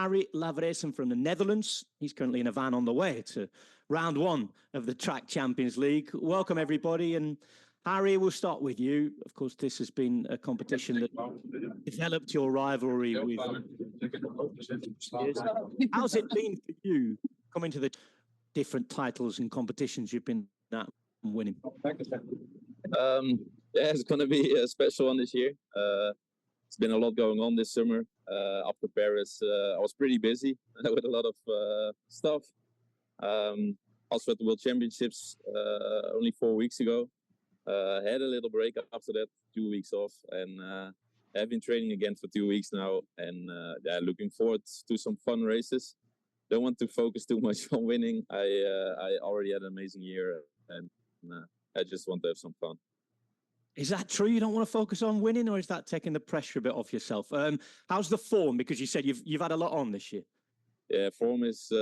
Harrie Lavreysen from the Netherlands. He's currently in a van on the way to round one of the Track Champions League. Welcome, everybody. And Harrie, we'll start with you. Of course, this has been a competition that developed your rivalry with. How's it been for you coming to the different titles and competitions you've been at and winning? Yeah, it's going to be a special one this year. It's been a lot going on this summer. After Paris, I was pretty busy with a lot of stuff. Also at the World Championships only 4 weeks ago. Had a little break after that, 2 weeks off, and I've been training again for 2 weeks now, and yeah, looking forward to some fun races. Don't want to focus too much on winning. I already had an amazing year, and I just want to have some fun. Is that true? You don't want to focus on winning, or is that taking the pressure a bit off yourself? How's the form? Because you said you've had a lot on this year. Yeah, form is.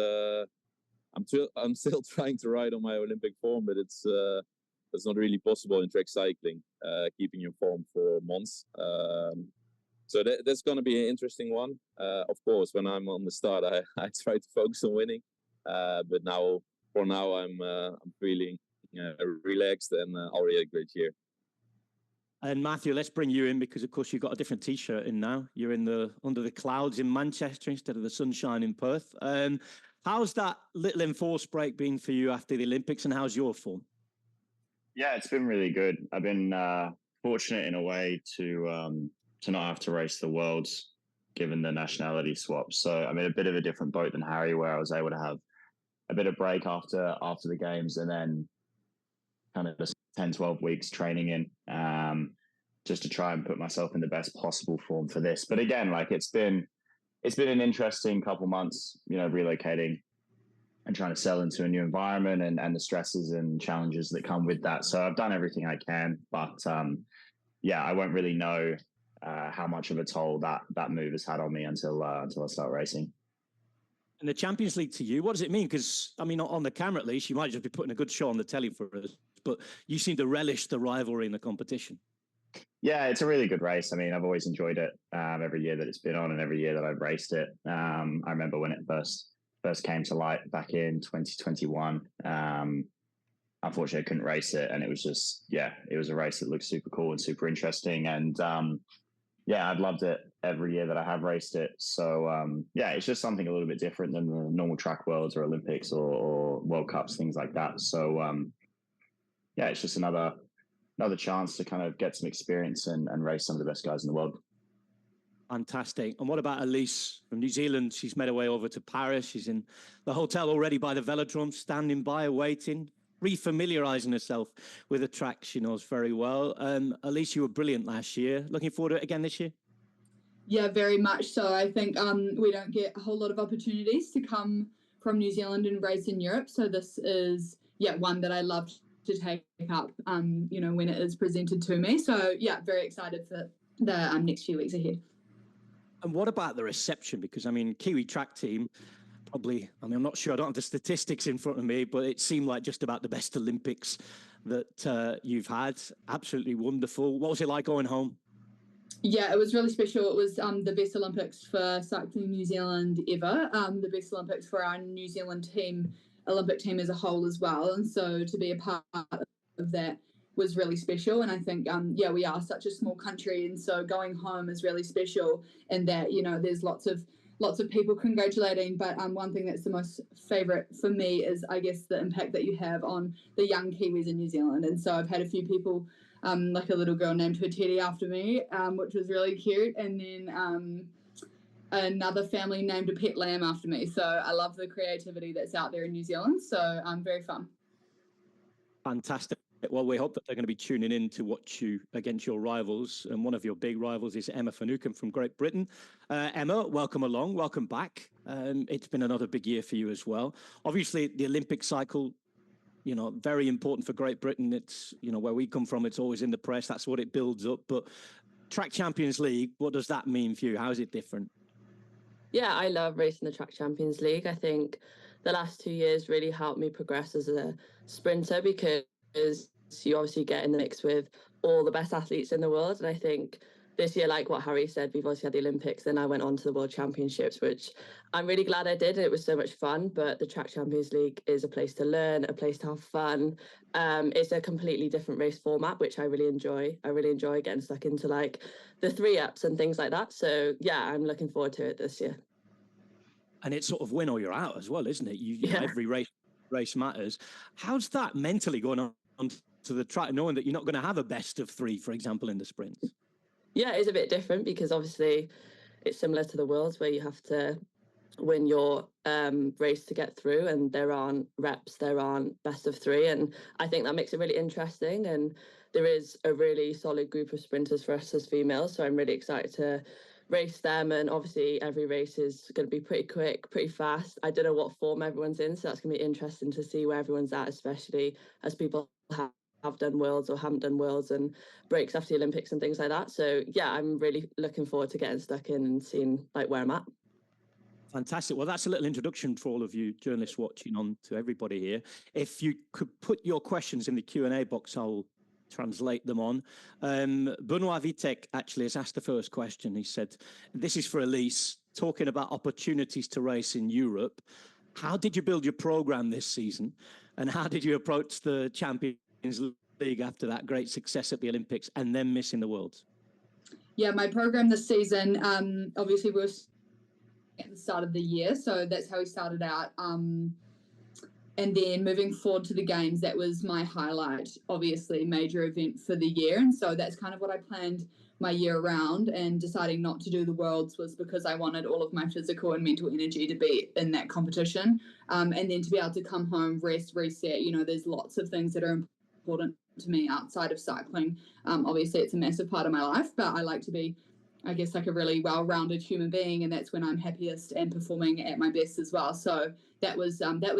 I'm still trying to ride on my Olympic form, but it's not really possible in track cycling, keeping your form for months. So that's going to be an interesting one. Of course, when I'm on the start, I try to focus on winning. But for now, I'm feeling relaxed and already had a great year. And Matthew, let's bring you in because, of course, you've got a different T-shirt in now. You're under the clouds in Manchester instead of the sunshine in Perth. How's that little enforced break been for you after the Olympics, and how's your form? Yeah, it's been really good. I've been fortunate in a way to not have to race the Worlds, given the nationality swap. So I'm in a bit of a different boat than Harrie, where I was able to have a bit of break after the games, and then kind of just 10, 12 weeks training in, just to try and put myself in the best possible form for this. But again, like it's been an interesting couple months, relocating and trying to settle into a new environment and the stresses and challenges that come with that. So I've done everything I can, but yeah, I won't really know how much of a toll that move has had on me until I start racing. And the Champions League to you, what does it mean? Because, I mean, on the camera at least, you might just be putting a good show on the telly for us, but you seem to relish the rivalry in the competition. Yeah, it's a really good race. I mean, I've always enjoyed it every year that it's been on and every year that I've raced it. I remember when it first came to light back in 2021. Unfortunately, I couldn't race it, and it was just, yeah, it was a race that looked super cool and super interesting. And yeah, I've loved it every year that I have raced it. So yeah, it's just something a little bit different than the normal track worlds or Olympics or World Cups, things like that. So yeah, it's just another chance to kind of get some experience and race some of the best guys in the world. Fantastic. And what about Ellesse from New Zealand? She's made her way over to Paris. She's in the hotel already by the Vélodrome, standing by, waiting, refamiliarising herself with a track she knows very well. Ellesse, you were brilliant last year. Looking forward to it again this year? Yeah, very much so. I think we don't get a whole lot of opportunities to come from New Zealand and race in Europe. So this is, yeah, one that I love to take up, when it is presented to me. So, yeah, very excited for the next few weeks ahead. And what about the reception? Because, I mean, Kiwi track team, probably, I mean, I'm not sure, I don't have the statistics in front of me, but it seemed like just about the best Olympics that you've had. Absolutely wonderful. What was it like going home? Yeah, it was really special. It was the best Olympics for Cycling New Zealand ever, the best Olympics for our New Zealand Olympic team as a whole as well. And so to be a part of that was really special. And I think, yeah, we are such a small country, and so going home is really special in that, there's lots of people congratulating, but one thing that's the most favourite for me is, I guess, the impact that you have on the young Kiwis in New Zealand. And so I've had a few people, like a little girl named her Teddy after me, which was really cute, and then another family named a pet lamb after me. So I love the creativity that's out there in New Zealand. So very fun. Fantastic. Well, we hope that they're going to be tuning in to watch you against your rivals. And one of your big rivals is Emma Finucane from Great Britain. Emma, welcome along. Welcome back. It's been another big year for you as well. Obviously, the Olympic cycle, very important for Great Britain. It's, where we come from, it's always in the press. That's what it builds up. But Track Champions League, what does that mean for you? How is it different? Yeah, I love racing the Track Champions League. I think the last 2 years really helped me progress as a sprinter, because you obviously get in the mix with all the best athletes in the world. And I think this year, like what Harrie said, we've obviously had the Olympics, then I went on to the World Championships, which I'm really glad I did. It was so much fun, but the Track Champions League is a place to learn, a place to have fun. It's a completely different race format, which I really enjoy. I really enjoy getting stuck into like the 3-ups and things like that. So yeah, I'm looking forward to it this year. And it's sort of win or you're out as well, isn't it? You know, every race matters. How's that mentally going on to the track, knowing that you're not going to have a best of 3, for example, in the sprints? Yeah, it's a bit different because obviously it's similar to the Worlds where you have to win your race to get through, and there aren't reps, there aren't best of 3, and I think that makes it really interesting. And there is a really solid group of sprinters for us as females, so I'm really excited to race them. And obviously every race is going to be pretty quick, pretty fast. I don't know what form everyone's in, so that's going to be interesting to see where everyone's at, especially as people have done Worlds or haven't done Worlds and breaks after the Olympics and things like that. So yeah, I'm really looking forward to getting stuck in and seeing like where I'm at. Fantastic. Well, that's a little introduction for all of you journalists watching on to everybody here. If you could put your questions in the Q&A box, I'll translate them on. Benoit Vitek actually has asked the first question. He said, this is for Ellesse, talking about opportunities to race in Europe. How did you build your program this season? And how did you approach the Champions League after that great success at the Olympics and then missing the Worlds? Yeah, my program this season, obviously we're at the start of the year, so that's how we started out. And then moving forward to the games, that was my highlight, obviously major event for the year. And so that's kind of what I planned my year around, and deciding not to do the Worlds was because I wanted all of my physical and mental energy to be in that competition. And then to be able to come home, rest, reset, you know, there's lots of things that are important to me outside of cycling. Obviously it's a massive part of my life, but I like to be, I guess, like a really well-rounded human being, and that's when I'm happiest and performing at my best as well. So that was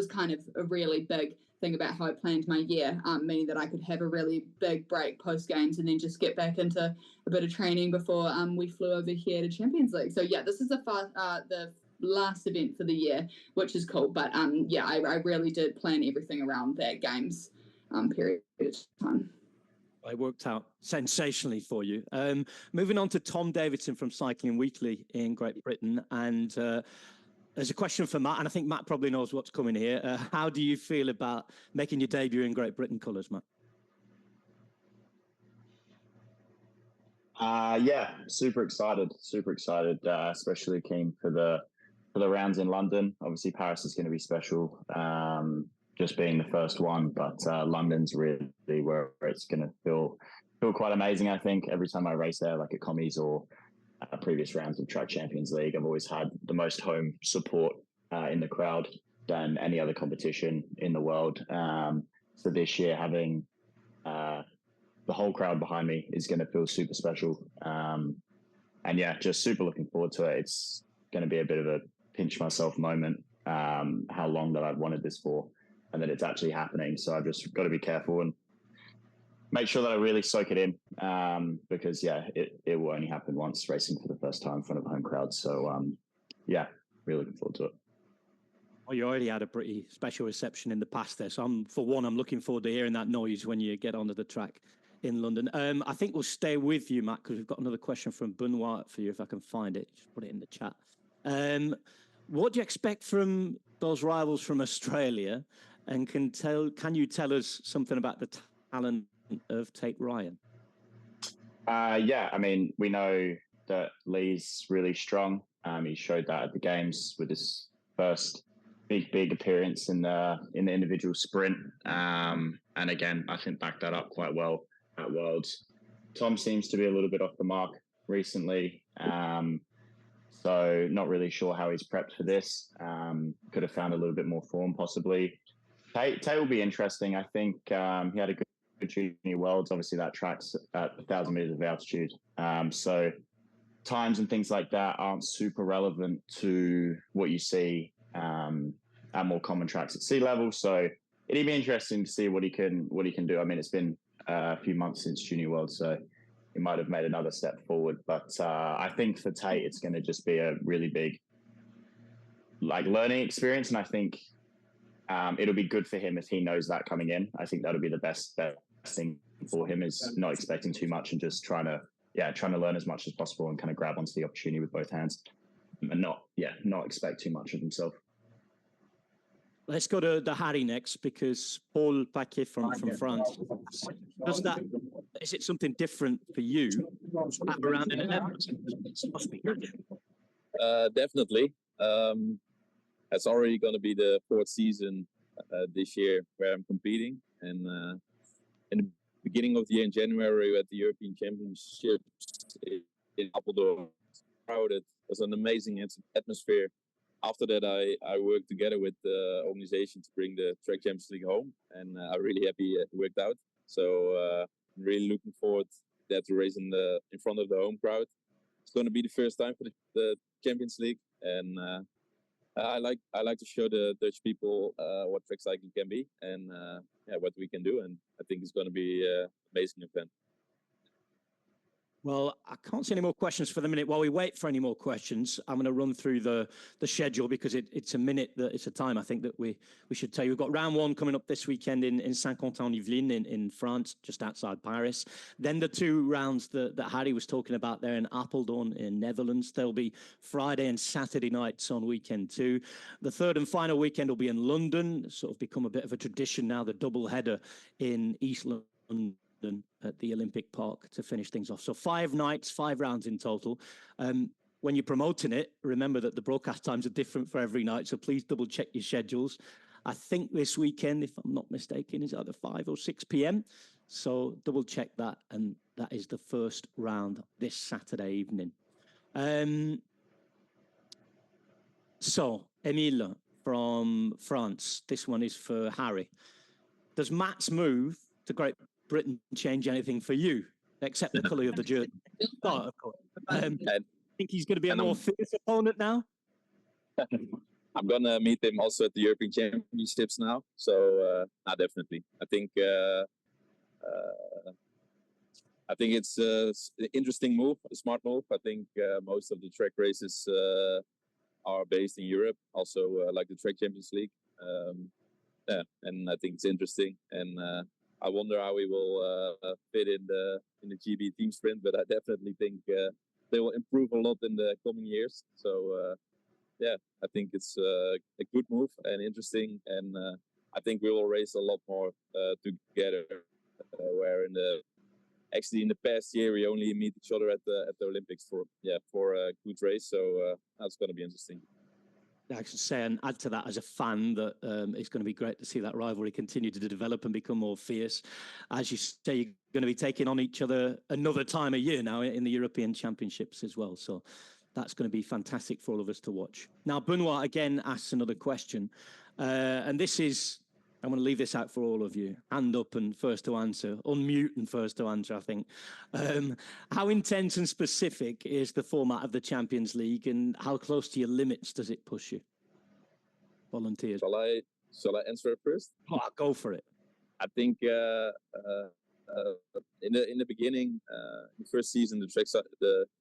kind of a really big thing about how I planned my year, meaning that I could have a really big break post games and then just get back into a bit of training before we flew over here to Champions League. So yeah, this is the last event for the year, which is cool. But yeah, I really did plan everything around that games period of time. It worked out sensationally for you. Moving on to Tom Davidson from Cycling Weekly in Great Britain. And there's a question for Matt, and I think Matt probably knows what's coming here. How do you feel about making your debut in Great Britain colours, Matt? Yeah, super excited, especially keen for the rounds in London. Obviously, Paris is going to be special. Just being the first one, but London's really where it's going to feel quite amazing. I think every time I race there, like at commies or previous rounds of Track Champions League, I've always had the most home support in the crowd than any other competition in the world. So this year, having the whole crowd behind me is going to feel super special. And yeah, just super looking forward to it. It's going to be a bit of a pinch myself moment, how long that I've wanted this for, and that it's actually happening. So I've just got to be careful and make sure that I really soak it in, because yeah, it will only happen once, racing for the first time in front of a home crowd. So yeah, really looking forward to it. Well, you already had a pretty special reception in the past there. So I'm looking forward to hearing that noise when you get onto the track in London. I think we'll stay with you, Matt, because we've got another question from Benoit for you, if I can find it. Just put it in the chat. What do you expect from those rivals from Australia? And can you tell us something about the talent of Tate Ryan? Yeah, I mean, we know that Lee's really strong. He showed that at the games with his first big appearance in the individual sprint. And again, I think backed that up quite well at Worlds. Tom seems to be a little bit off the mark recently. So not really sure how he's prepped for this. Could have found a little bit more form possibly. Tate will be interesting. I think he had a good junior Worlds. Obviously, that track's at 1,000 meters of altitude. So times and things like that aren't super relevant to what you see at more common tracks at sea level. So it'd be interesting to see what he can do. I mean, it's been a few months since junior Worlds, so he might have made another step forward. But I think for Tate, it's going to just be a really big learning experience, and I think it'll be good for him if he knows that coming in. I think that'll be the best thing for him, is not expecting too much and just trying to trying to learn as much as possible and kind of grab onto the opportunity with both hands, and not expect too much of himself. Let's go to the Harrie next, because Paul Paquet from France. Is it something different for you around in it? Must be good. Definitely. It's already going to be the 4th season this year where I'm competing, and in the beginning of the year in January at the European Championships in Apeldoorn, crowded. It was an amazing atmosphere. After that, I worked together with the organization to bring the Track Champions League home, and I'm really happy it worked out. So I'm really looking forward to that race in front of the home crowd. It's going to be the first time for the Champions League, and I like to show the Dutch people what track cycling can be, and what we can do, and I think it's going to be an amazing event. Well, I can't see any more questions for the minute. While we wait for any more questions, I'm going to run through the schedule, because it's a time I think that we should tell you. We've got round 1 coming up this weekend in Saint-Quentin-en-Yvelines in France, just outside Paris. Then the 2 rounds that Harrie was talking about there in Apeldoorn in Netherlands. There'll be Friday and Saturday nights on weekend 2. The 3rd and final weekend will be in London. It's sort of become a bit of a tradition now, the double header in East London at the Olympic Park to finish things off. So 5 nights, 5 rounds in total. When you're promoting it, remember that the broadcast times are different for every night, so please double check your schedules. I think this weekend, if I'm not mistaken, is either 5 or 6 p.m. So double check that, and that is the first round this Saturday evening. So, Emile from France, this one is for Harrie. Does Matt's move to Great Britain change anything for you, except the colour of the jersey? Oh, of course. I think he's going to be a more fierce opponent now. I'm going to meet him also at the European Championships now, so definitely. I think it's an interesting move, a smart move. I think most of the track races are based in Europe, also like the Track Champions League. And I think it's interesting, and I wonder how he will fit in the GB team sprint, but I definitely think they will improve a lot in the coming years. So I think it's a good move and interesting, and I think we will race a lot more together. Where in the past year we only meet each other at the Olympics for a good race. So that's going to be interesting. I should say and add to that as a fan that it's going to be great to see that rivalry continue to develop and become more fierce. As you say, you're going to be taking on each other another time a year now in the European Championships as well. So that's going to be fantastic for all of us to watch. Now, Benoit again asks another question. And this is, I'm going to leave this out for all of you. Hand up and first to answer. Unmute and first to answer, I think. How intense and specific is the format of the Champions League, and how close to your limits does it push you? Volunteers. Shall I answer it first? Oh, go for it. I think in the beginning, the first season, the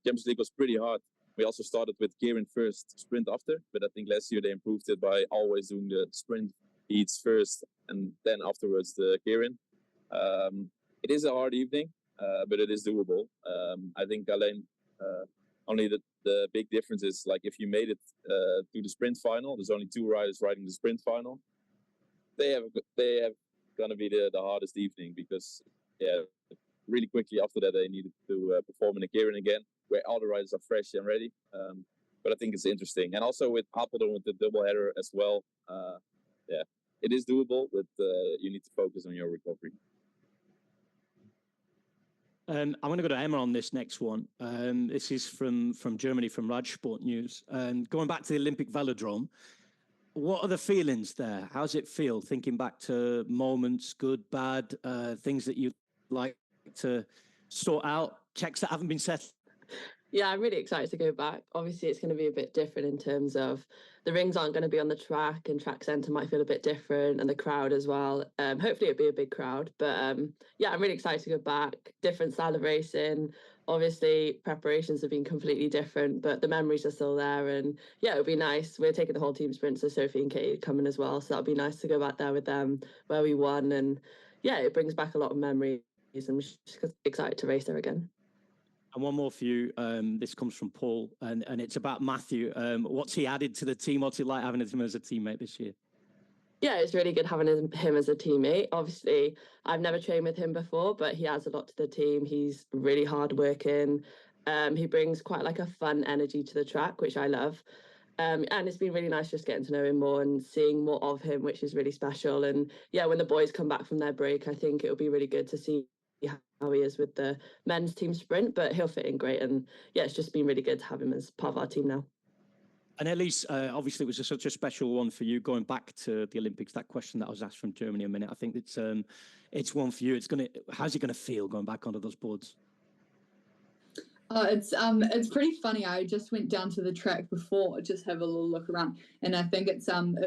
Champions League was pretty hard. We also started with Keirin first, sprint after, but I think last year they improved it by always doing the sprint heats first and then afterwards the Keirin. It is a hard evening, but it is doable. I think only the big difference is, like, if you made it to the sprint final, there's only 2 riders riding the sprint final. They have gonna be the hardest evening, because really quickly after that they needed to perform in the Keirin again, where all the riders are fresh and ready. But I think it's interesting, and also with Apeldoorn with the double header as well. It is doable, but you need to focus on your recovery. I'm going to go to Emma on this next one. This is from Germany, from Radsport News. Going back to the Olympic Vélodrome, what are the feelings there? How does it feel, thinking back to moments, good, bad, things that you'd like to sort out, checks that haven't been set? Yeah, I'm really excited to go back. Obviously, it's going to be a bit different in terms of the rings aren't going to be on the track, and track centre might feel a bit different, and the crowd as well. Hopefully it'll be a big crowd, but I'm really excited to go back. Different style of racing. Obviously, preparations have been completely different, but the memories are still there, and it'll be nice. We're taking the whole team sprint, so Sophie and Katie coming as well, so that'll be nice to go back there with them where we won, and it brings back a lot of memories, and I'm just excited to race there again. And one more for you. This comes from Paul, and it's about Matthew. What's he added to the team? What's it like having him as a teammate this year? Yeah, it's really good having him as a teammate. Obviously, I've never trained with him before, but he adds a lot to the team. He's really hardworking. He brings quite like a fun energy to the track, which I love. And it's been really nice just getting to know him more and seeing more of him, which is really special. And yeah, when the boys come back from their break, I think it'll be really good to see how he is with the men's team sprint, but he'll fit in great. And yeah, it's just been really good to have him as part of our team now. And Ellesse, obviously, it was such a special one for you going back to the Olympics. That question that I was asked from Germany a minute, I think it's one for you. How's it gonna feel going back onto those boards? It's pretty funny. I just went down to the track before, just have a little look around, and I think it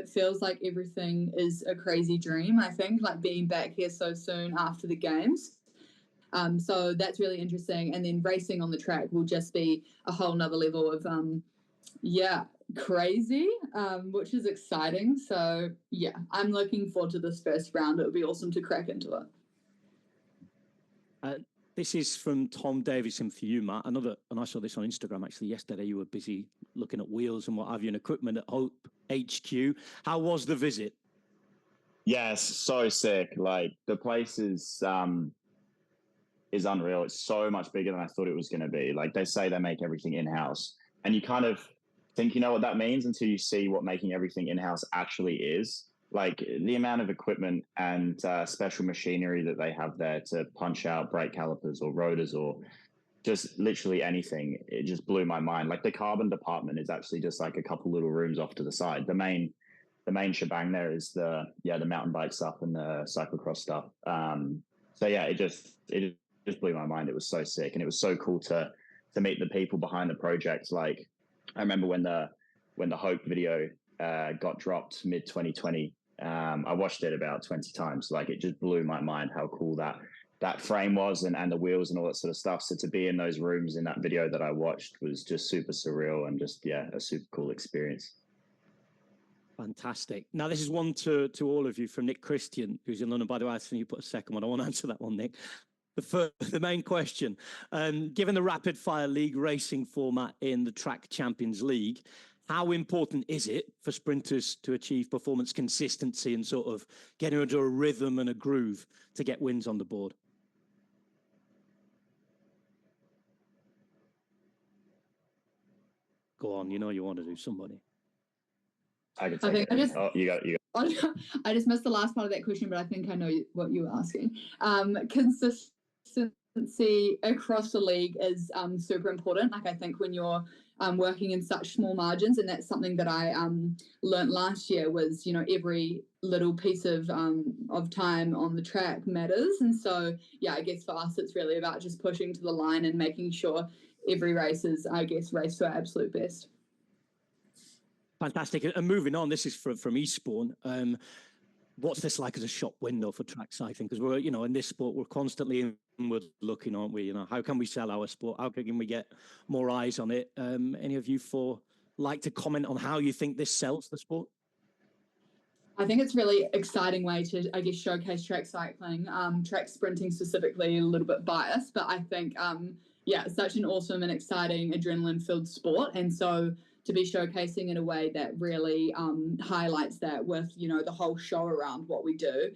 feels like everything is a crazy dream. I think like being back here so soon after the games. So that's really interesting. And then racing on the track will just be a whole nother level of crazy, which is exciting. So yeah, I'm looking forward to this first round. It would be awesome to crack into it. This is from Tom Davison for you, Matt. And I saw this on Instagram actually yesterday. You were busy looking at wheels and what have you and equipment at Hope HQ. How was the visit? Yes, so sick. Like the place is unreal. It's so much bigger than I thought it was going to be. Like they say they make everything in-house, and you kind of think you know what that means until you see what making everything in-house actually is. Like the amount of equipment and special machinery that they have there to punch out brake calipers or rotors or just literally anything. It just blew my mind. Like the carbon department is actually just like a couple little rooms off to the side. The main shebang there is the mountain bike stuff and the cyclocross stuff. So yeah, it just blew my mind. It was so sick, and it was so cool to meet the people behind the project. Like I remember when the Hope video got dropped mid 2020. I watched it about 20 times. Like it just blew my mind how cool that frame was and the wheels and all that sort of stuff. So to be in those rooms in that video that I watched was just super surreal and just, yeah, a super cool experience. Fantastic. Now, this is one to all of you from Nick Christian, who's in London. By the way, I think you put a second one. I want to answer that one, Nick. The main question, given the rapid fire league racing format in the Track Champions League, how important is it for sprinters to achieve performance consistency and sort of getting into a rhythm and a groove to get wins on the board? Go on, you know you want to do somebody. I can take it. Oh, you got it. I just missed the last part of that question, but I think I know what you were asking. Consistency across the league is super important. Like I think when you're working in such small margins, and that's something that I learnt last year was, you know, every little piece of time on the track matters. And so, yeah, I guess for us, it's really about just pushing to the line and making sure every race is, I guess, raced to our absolute best. Fantastic. And moving on, this is from Eastbourne. What's this like as a shop window for track cycling? Because we're, you know, in this sport, we're constantly inward looking, aren't we? You know, how can we sell our sport? How can we get more eyes on it? Any of you four like to comment on how you think this sells the sport? I think it's really exciting way to, I guess, showcase track cycling, track sprinting specifically, a little bit biased, but I think, yeah, it's such an awesome and exciting adrenaline-filled sport. And so to be showcasing in a way that really highlights that with, you know, the whole show around what we do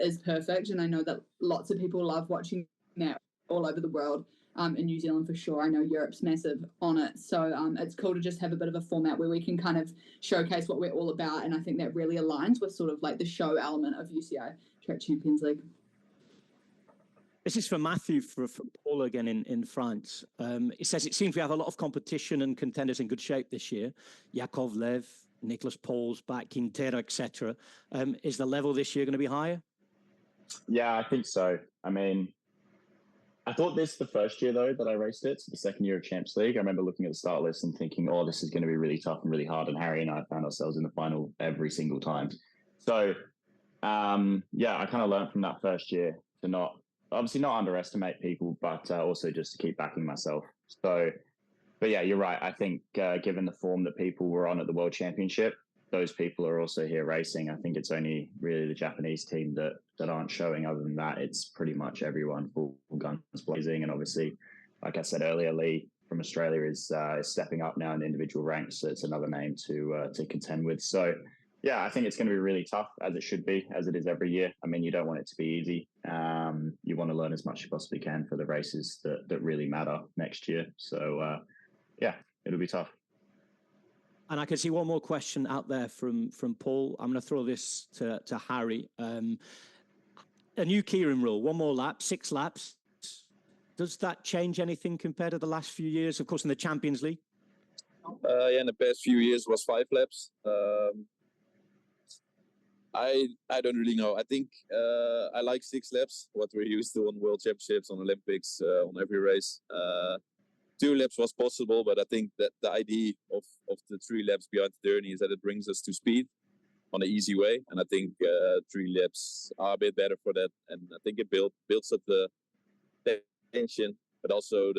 is perfect. And I know that lots of people love watching that all over the world, in New Zealand for sure. I know Europe's massive on it. So it's cool to just have a bit of a format where we can kind of showcase what we're all about. And I think that really aligns with sort of like the show element of UCI Track Champions League. This is for Matthew, for Paul again in France. It says it seems we have a lot of competition and contenders in good shape this year. Yakov Lev, Nicholas Paul's back, Quintero, etc. Is the level this year going to be higher? Yeah, I think so. I mean, I thought this the first year, though, that I raced it. So the second year of Champs League, I remember looking at the start list and thinking, oh, this is going to be really tough and really hard. And Harrie and I found ourselves in the final every single time. So, yeah, I kind of learned from that first year to obviously not underestimate people, but also just to keep backing myself. So, but yeah, you're right. I think given the form that people were on at the World Championship, those people are also here racing. I think it's only really the Japanese team that aren't showing. Other than that, it's pretty much everyone full guns blazing. And obviously like I said earlier, Lee from Australia is stepping up now in the individual ranks. So it's another name to contend with. So yeah, I think it's going to be really tough, as it should be, as it is every year. I mean, you don't want it to be easy. You want to learn as much as you possibly can for the races that really matter next year. So yeah, it'll be tough. And I can see one more question out there from Paul. I'm going to throw this to Harrie. A new keyring rule, one more lap, 6 laps. Does that change anything compared to the last few years? Of course, in the Champions League. Yeah, in the past few years was 5 laps. I don't really know. I think I like 6 laps, what we're used to on World Championships, on Olympics, on every race. 2 laps was possible, but I think that the idea of the 3 laps behind the journey is that it brings us to speed on an easy way. And I think 3 laps are a bit better for that. And I think it builds up the tension, but also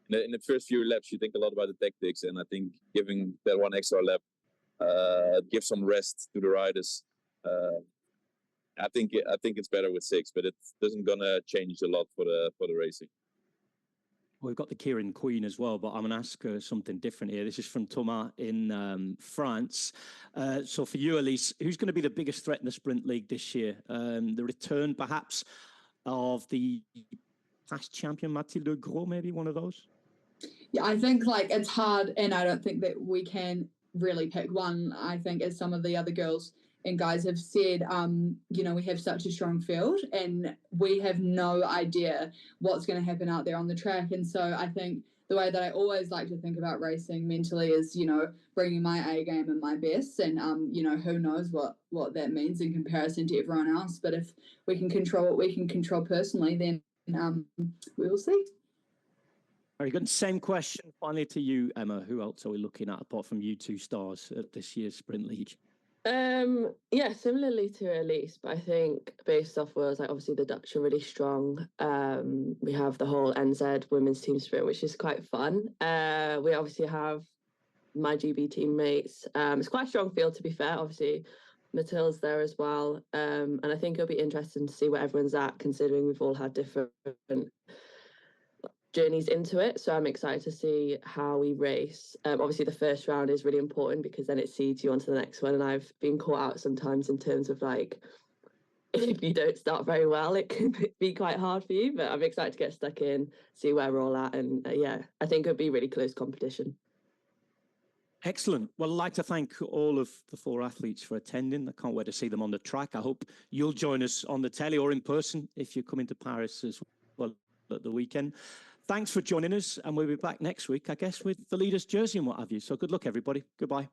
in the first few laps, you think a lot about the tactics. And I think giving that 1 extra lap give some rest to the riders. I think it's better with 6, but it doesn't gonna change a lot for the racing. We've got the keyring queen as well, but I'm going to ask her something different here. This is from Thomas in France. So for you, Ellesse, who's going to be the biggest threat in the Sprint League this year? The return, perhaps, of the past champion Mathilde Gros, maybe one of those? Yeah, I think it's hard, and I don't think that we can really pick one. I think, as some of the other girls and guys have said, we have such a strong field and we have no idea what's going to happen out there on the track. And so I think the way that I always like to think about racing mentally is, bringing my A game and my best. And, who knows what that means in comparison to everyone else. But if we can control what we can control personally, then we will see. Very good. Same question finally to you, Emma. Who else are we looking at apart from you 2 stars at this year's Sprint League? Yeah, similarly to Ellesse, but I think based off Wales, obviously the Dutch are really strong. We have the whole NZ women's team sprint, which is quite fun. We obviously have my GB teammates. It's quite a strong field, to be fair. Obviously, Mathilde's there as well. And I think it'll be interesting to see where everyone's at, considering we've all had different journeys into it. So I'm excited to see how we race. Obviously the first round is really important because then it seeds you onto the next one, and I've been caught out sometimes in terms of if you don't start very well, it can be quite hard for you, but I'm excited to get stuck in, see where we're all at, and yeah, I think it'll be really close competition. Excellent. Well, I'd like to thank all of the 4 athletes for attending. I can't wait to see them on the track. I hope you'll join us on the telly or in person if you're coming to Paris as well at the weekend. Thanks for joining us, and we'll be back next week, I guess, with the leader's jersey and what have you. So good luck, everybody. Goodbye.